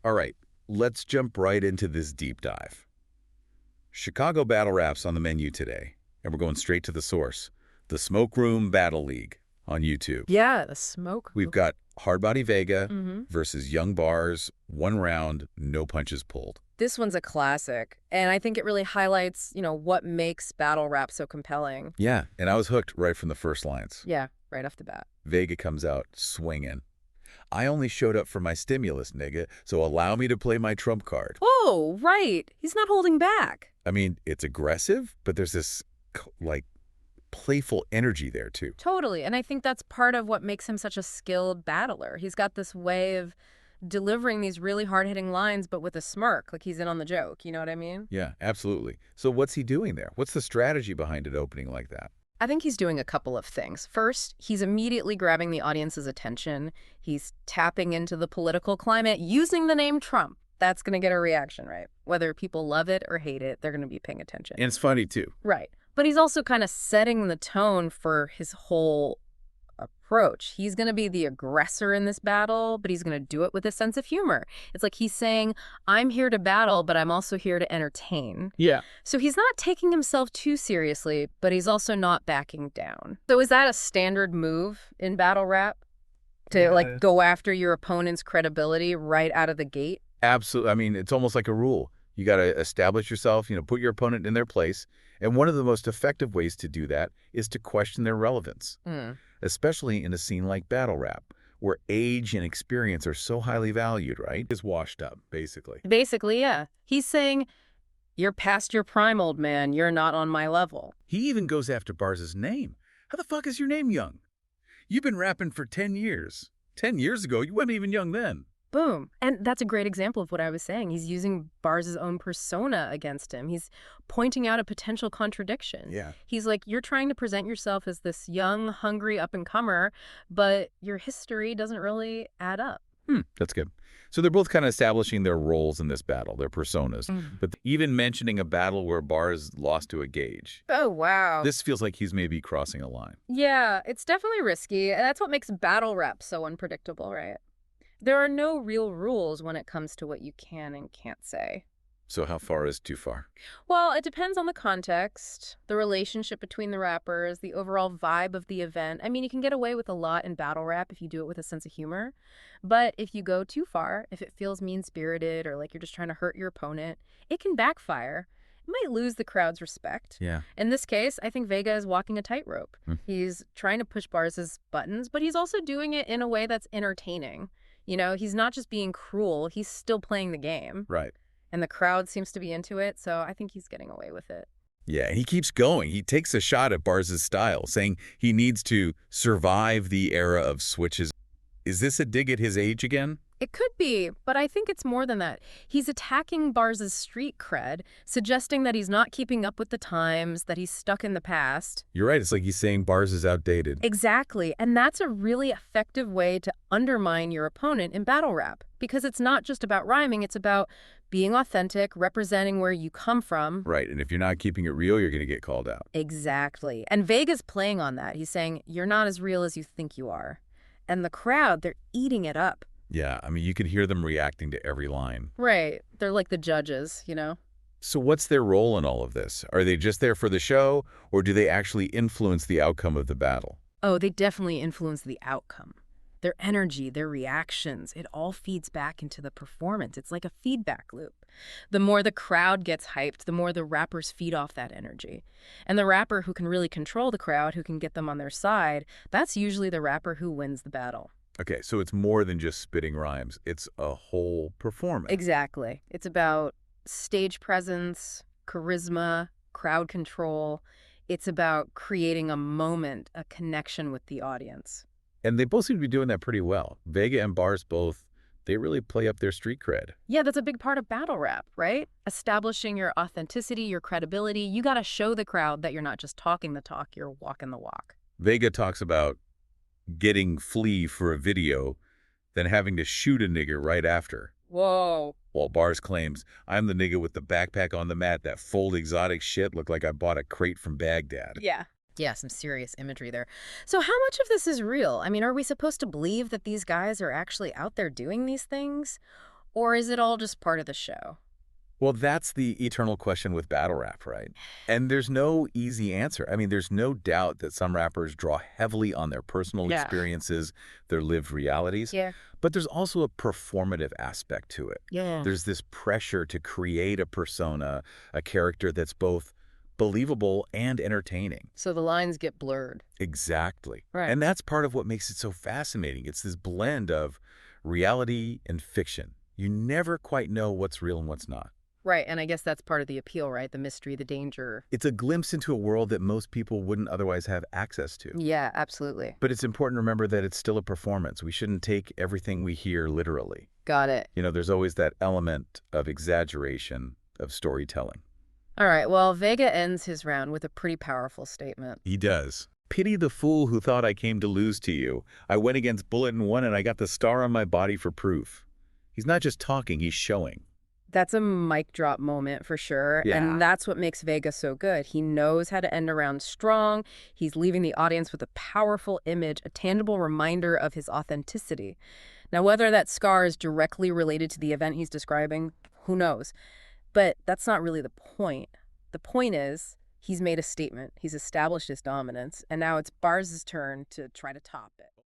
All right, let's jump right into this deep dive. Chicago Battle Rap's on the menu today, and we're going straight to the source, the Smoke Room Battle League on YouTube. Yeah, the smoke. We've got HardBody Vega Mm-hmm. versus Young Barz, 1 round, no punches pulled. This one's a classic, and I think it really highlights, what makes battle rap so compelling. Yeah, and I was hooked right from the first lines. Yeah, right off the bat. Vega comes out swinging. I only showed up for my stimulus, nigga, so allow me to play my trump card. Oh, right. He's not holding back. I mean, it's aggressive, but there's this, playful energy there, too. Totally, and I think that's part of what makes him such a skilled battler. He's got this way of delivering these really hard-hitting lines, but with a smirk, like he's in on the joke, you know what I mean? Yeah, absolutely. So what's he doing there? What's the strategy behind it opening like that? I think he's doing a couple of things. First, he's immediately grabbing the audience's attention. He's tapping into the political climate using the name Trump. That's going to get a reaction, right? Whether people love it or hate it, they're going to be paying attention. And it's funny, too. Right. But he's also kind of setting the tone for his whole approach. He's going to be the aggressor in this battle, but he's going to do it with a sense of humor. It's like he's saying, I'm here to battle, but I'm also here to entertain. Yeah. So he's not taking himself too seriously, but he's also not backing down. So is that a standard move in battle rap? To go after your opponent's credibility right out of the gate? Absolutely. I mean, it's almost like a rule. You got to establish yourself, put your opponent in their place. And one of the most effective ways to do that is to question their relevance, especially in a scene like battle rap, where age and experience are so highly valued, right? Is washed up, basically. Basically, yeah. He's saying, you're past your prime, old man. You're not on my level. He even goes after Barz's name. How the fuck is your name young? You've been rapping for 10 years. 10 years ago, you weren't even young then. Boom. And that's a great example of what I was saying. He's using Barz's own persona against him. He's pointing out a potential contradiction. Yeah. He's like, you're trying to present yourself as this young, hungry up-and-comer, but your history doesn't really add up. That's good. So they're both kind of establishing their roles in this battle, their personas. But even mentioning a battle where Barz lost to a Gage. Oh, wow. This feels like he's maybe crossing a line. Yeah, it's definitely risky. And that's what makes battle rap so unpredictable, right? There are no real rules when it comes to what you can and can't say. So how far is too far? Well, it depends on the context, the relationship between the rappers, the overall vibe of the event. I mean, you can get away with a lot in battle rap if you do it with a sense of humor. But if you go too far, if it feels mean-spirited or like you're just trying to hurt your opponent, it can backfire. It might lose the crowd's respect. Yeah. In this case, I think Vega is walking a tightrope. He's trying to push Barz's buttons, but he's also doing it in a way that's entertaining. He's not just being cruel, he's still playing the game. Right. And the crowd seems to be into it, so I think he's getting away with it. Yeah, and he keeps going. He takes a shot at Barz's style, saying he needs to survive the era of switches. Is this a dig at his age again? It could be, but I think it's more than that. He's attacking Barz's street cred, suggesting that he's not keeping up with the times, that he's stuck in the past. You're right. It's like he's saying Barz is outdated. Exactly, and that's a really effective way to undermine your opponent in battle rap, because it's not just about rhyming, it's about being authentic, representing where you come from. Right, and if you're not keeping it real, you're going to get called out. Exactly, and Vega's playing on that. He's saying, you're not as real as you think you are. And the crowd, they're eating it up. Yeah, I mean, you could hear them reacting to every line. Right. They're like the judges, So what's their role in all of this? Are they just there for the show, or do they actually influence the outcome of the battle? Oh, they definitely influence the outcome. Their energy, their reactions, it all feeds back into the performance. It's like a feedback loop. The more the crowd gets hyped, the more the rappers feed off that energy. And the rapper who can really control the crowd, who can get them on their side, that's usually the rapper who wins the battle. Okay, so it's more than just spitting rhymes. It's a whole performance. Exactly. It's about stage presence, charisma, crowd control. It's about creating a moment, a connection with the audience. And they both seem to be doing that pretty well. Vega and Barz both, they really play up their street cred. Yeah, that's a big part of battle rap, right? Establishing your authenticity, your credibility. You got to show the crowd that you're not just talking the talk, you're walking the walk. Vega talks about getting flea for a video, then having to shoot a nigger right after. Whoa. While Barz claims, I'm the nigga with the backpack on the mat that full exotic shit looked like I bought a crate from Baghdad. Yeah. Yeah, some serious imagery there. So how much of this is real? I mean, are we supposed to believe that these guys are actually out there doing these things? Or is it all just part of the show? Well, that's the eternal question with battle rap, right? And there's no easy answer. I mean, there's no doubt that some rappers draw heavily on their personal Yeah. experiences, their lived realities. Yeah. But there's also a performative aspect to it. Yeah. There's this pressure to create a persona, a character that's both believable and entertaining. So the lines get blurred. Exactly. Right. And that's part of what makes it so fascinating. It's this blend of reality and fiction. You never quite know what's real and what's not. Right, and I guess that's part of the appeal, right? The mystery, the danger. It's a glimpse into a world that most people wouldn't otherwise have access to. Yeah, absolutely. But it's important to remember that it's still a performance. We shouldn't take everything we hear literally. Got it. You know, there's always that element of exaggeration of storytelling. All right, well, Vega ends his round with a pretty powerful statement. He does. Pity the fool who thought I came to lose to you. I went against Bullet and won, and I got the star on my body for proof. He's not just talking, he's showing. That's a mic drop moment for sure. Yeah. And that's what makes Vega so good. He knows how to end a round strong. He's leaving the audience with a powerful image, a tangible reminder of his authenticity. Now, whether that scar is directly related to the event he's describing, who knows? But that's not really the point. The point is, he's made a statement. He's established his dominance. And now it's Barz's turn to try to top it.